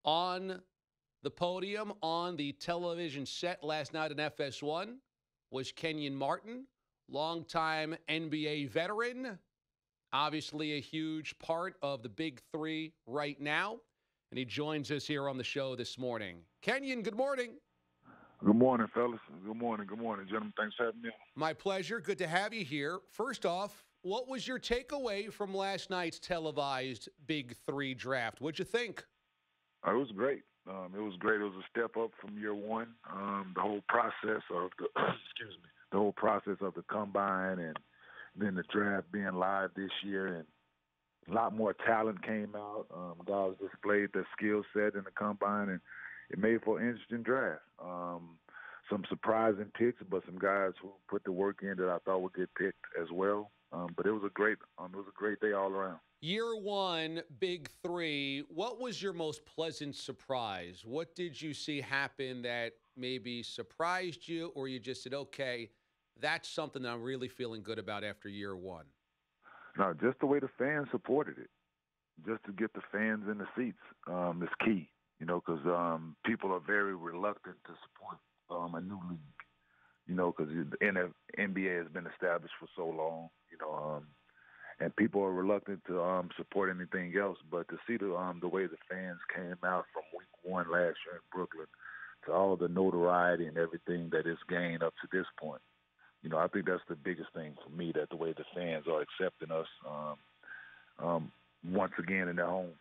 On the podium, on the television set last night in FS1 was Kenyon Martin, longtime NBA veteran, obviously a huge part of the Big Three right now. And he joins us here on the show this morning. Kenyon, good morning. Good morning, fellas. Good morning, gentlemen. Thanks for having me. My pleasure. Good to have you here. First off, what was your takeaway from last night's televised Big Three draft? What'd you think? It was great. It was great. It was a step up from year one. The whole process of the the whole process of the combine and then the draft being live this year, and a lot more talent came out. Guys displayed their skill set in the combine, and it made for an interesting draft. Some surprising picks, but some guys who put the work in that I thought would get picked as well. But it was a great day all around. Year one, Big Three, what was your most pleasant surprise? What did you see happen that maybe surprised you, or you just said, okay, that's something that I'm really feeling good about after year one? No, just the way the fans supported it. Just to get the fans in the seats is key, because people are very reluctant to support a new league, because the NBA has been established for so long, and people are reluctant to support anything else. But to see the way the fans came out from week one last year in Brooklyn to all the notoriety and everything that it's gained up to this point, I think that's the biggest thing for me, that the way the fans are accepting us once again in their homes.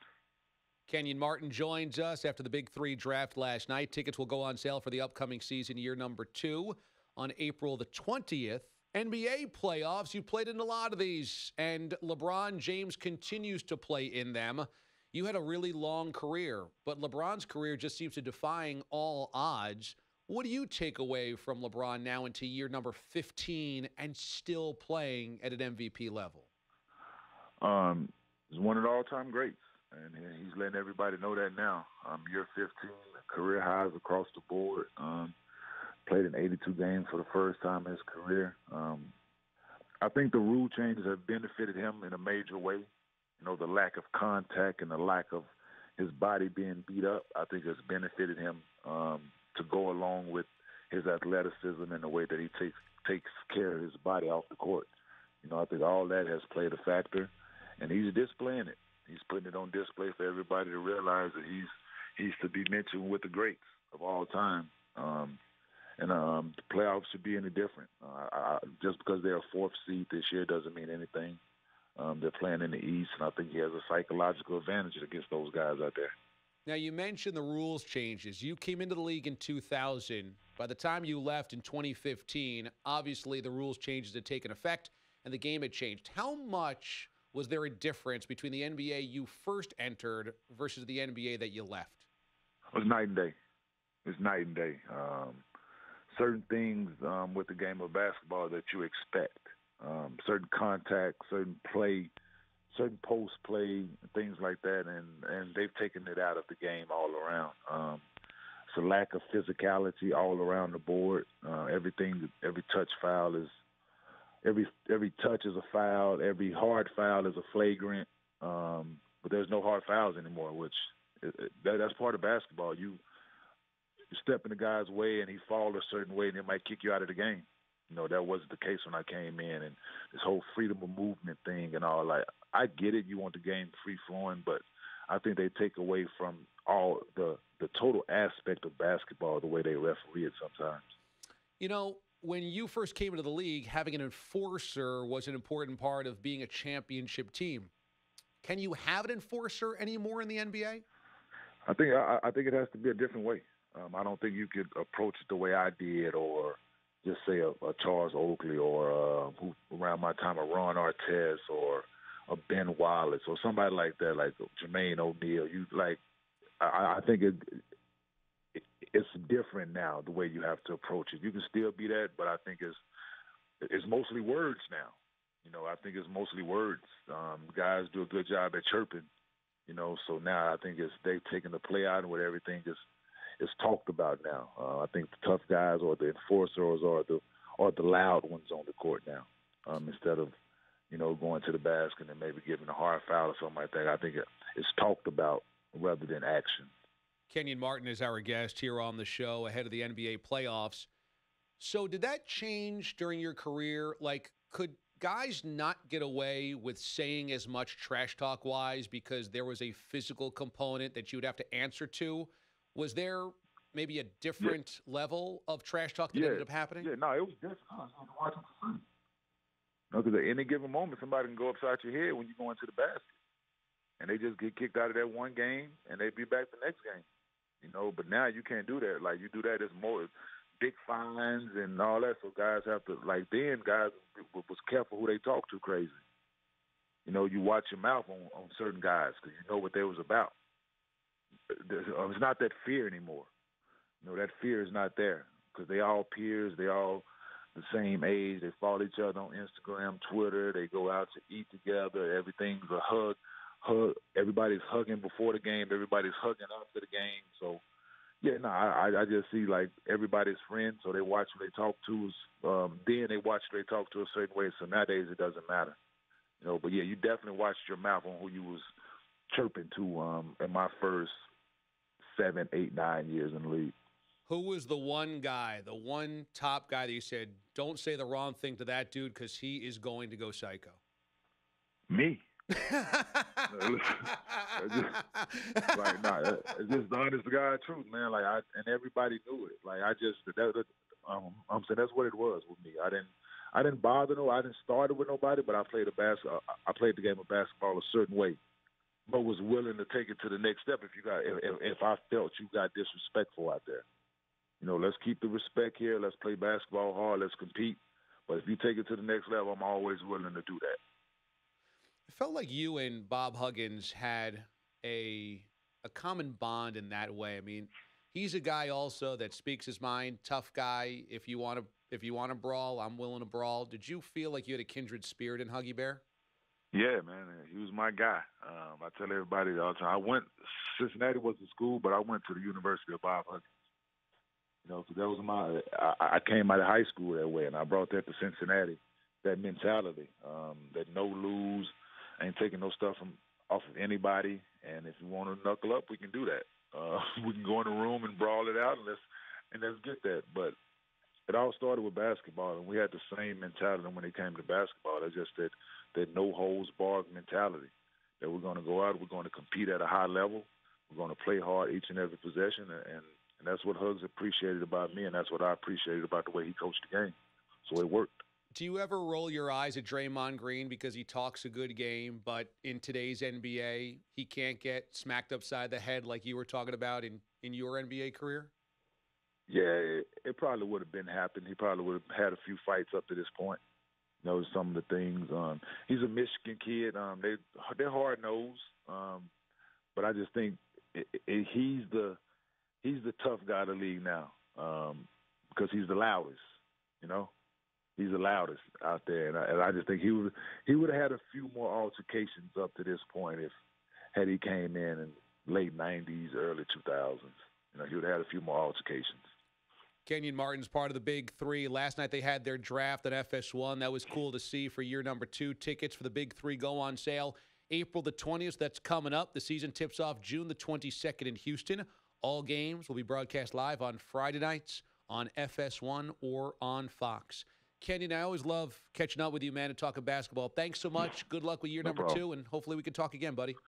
Kenyon Martin joins us after the Big Three draft last night. Tickets will go on sale for the upcoming season, year number 2, on April the 20th. NBA playoffs, you played in a lot of these, and LeBron James continues to play in them. You had a really long career, but LeBron's career just seems to defying all odds. What do you take away from LeBron now into year number 15 and still playing at an MVP level? He's one of the all-time greats, and he's letting everybody know that now. Year 15, career highs across the board. Played in 82 games for the first time in his career. I think the rule changes have benefited him in a major way. The lack of contact and the lack of his body being beat up, I think has benefited him to go along with his athleticism and the way that he takes care of his body off the court. I think all that has played a factor, and he's displaying it. He's putting it on display for everybody to realize that he's to be mentioned with the greats of all time. And the playoffs should be any different. Just because they're a fourth seed this year doesn't mean anything. They're playing in the East, and I think he has a psychological advantage against those guys out there. Now, you mentioned the rules changes. You came into the league in 2000. By the time you left in 2015, obviously the rules changes had taken effect, and the game had changed. How much was there a difference between the NBA you first entered versus the NBA that you left? It was night and day. It's night and day. Certain things with the game of basketball that you expect, certain contact, certain play, certain post play, things like that, and they've taken it out of the game all around. It's a lack of physicality all around the board. Every touch foul is every touch is a foul. Every hard foul is a flagrant. But there's no hard fouls anymore, which that's part of basketball. You step in the guy's way and he falls a certain way and it might kick you out of the game. That wasn't the case when I came in, and this whole freedom of movement thing and all. Like, I get it, you want the game free-flowing, but I think they take away from all the total aspect of basketball, the way they referee it sometimes. When you first came into the league, having an enforcer was an important part of being a championship team. Can you have an enforcer anymore in the NBA? I think it has to be a different way. I don't think you could approach it the way I did, or just say a Charles Oakley, or who around my time, a Ron Artest, or a Ben Wallace, or somebody like that, like Jermaine O'Neal. I think it's different now, the way you have to approach it. You can still be that, but I think it's mostly words now. I think it's mostly words. Guys do a good job at chirping, so now I think they've taken the play out and what everything is talked about now. I think the tough guys or the enforcers or the loud ones on the court now, instead of going to the basket and maybe giving a hard foul or something like that. I think it's talked about rather than action. Kenyon Martin is our guest here on the show ahead of the NBA playoffs. So did that change during your career? Like, could guys not get away with saying as much trash talk wise because there was a physical component that you would have to answer to? Was there maybe a different level of trash talk that ended up happening? Yeah, no, it was different. I was watching for free. Because at any given moment, somebody can go upside your head when you go into the basket. And they just get kicked out of that one game, and they be back the next game. But now you can't do that. Like, you do that, it's more big fines and all that. So guys have to, then guys was careful who they talk to crazy. You watch your mouth on certain guys because you know what they was about. It's not that fear anymore. That fear is not there because they all peers. They all the same age. They follow each other on Instagram, Twitter. They go out to eat together. Everything's a hug. Everybody's hugging before the game. Everybody's hugging after the game. So, I just see everybody's friends. So they watch who they talk to. Then they watch who they talk to a certain way. So nowadays it doesn't matter. But you definitely watched your mouth on who you was chirping to in my first 7, 8, 9 years in the league. Who was the one guy, the one top guy that you said, don't say the wrong thing to that dude because he is going to go psycho? Me. It's just the honest to God truth, man. And everybody knew it. I'm saying that's what it was with me. I didn't bother no. I didn't start it with nobody, but I played the game of basketball a certain way, but was willing to take it to the next step if I felt you got disrespectful out there. Let's keep the respect here. Let's play basketball hard. Let's compete. But if you take it to the next level, I'm always willing to do that. It felt like you and Bob Huggins had a common bond in that way. I mean, he's a guy also that speaks his mind, tough guy. If you want to brawl, I'm willing to brawl. Did you feel like you had a kindred spirit in Huggy Bear? Yeah, man, he was my guy. I tell everybody all the time. Cincinnati was the school, but I went to the University of Bob Huggins. Because that was I came out of high school that way, and I brought that to Cincinnati, that mentality, that no lose, ain't taking no stuff off of anybody, and if you want to knuckle up, we can do that. We can go in the room and brawl it out, and let's get that. But it all started with basketball, and we had the same mentality when it came to basketball. It's just that no holds barred mentality, that we're going to go out, we're going to compete at a high level, we're going to play hard each and every possession, and that's what Hugs appreciated about me, and that's what I appreciated about the way he coached the game. So it worked. Do you ever roll your eyes at Draymond Green because he talks a good game, but in today's NBA, he can't get smacked upside the head like you were talking about in your NBA career? Yeah, it probably would have been happened. He probably would have had a few fights up to this point. Some of the things. He's a Michigan kid. They're hard-nosed, but I just think he's the tough guy of the league now because he's the loudest, He's the loudest out there, and I just think he would have had a few more altercations up to this point had he came in late 90s, early 2000s. He would have had a few more altercations. Kenyon Martin's part of the Big Three. Last night they had their draft at FS1. That was cool to see for year number 2. Tickets for the Big Three go on sale April the 20th. That's coming up. The season tips off June the 22nd in Houston. All games will be broadcast live on Friday nights on FS1 or on Fox. Kenyon, I always love catching up with you, man, and talking basketball. Thanks so much. Good luck with year number 2, and hopefully we can talk again, buddy.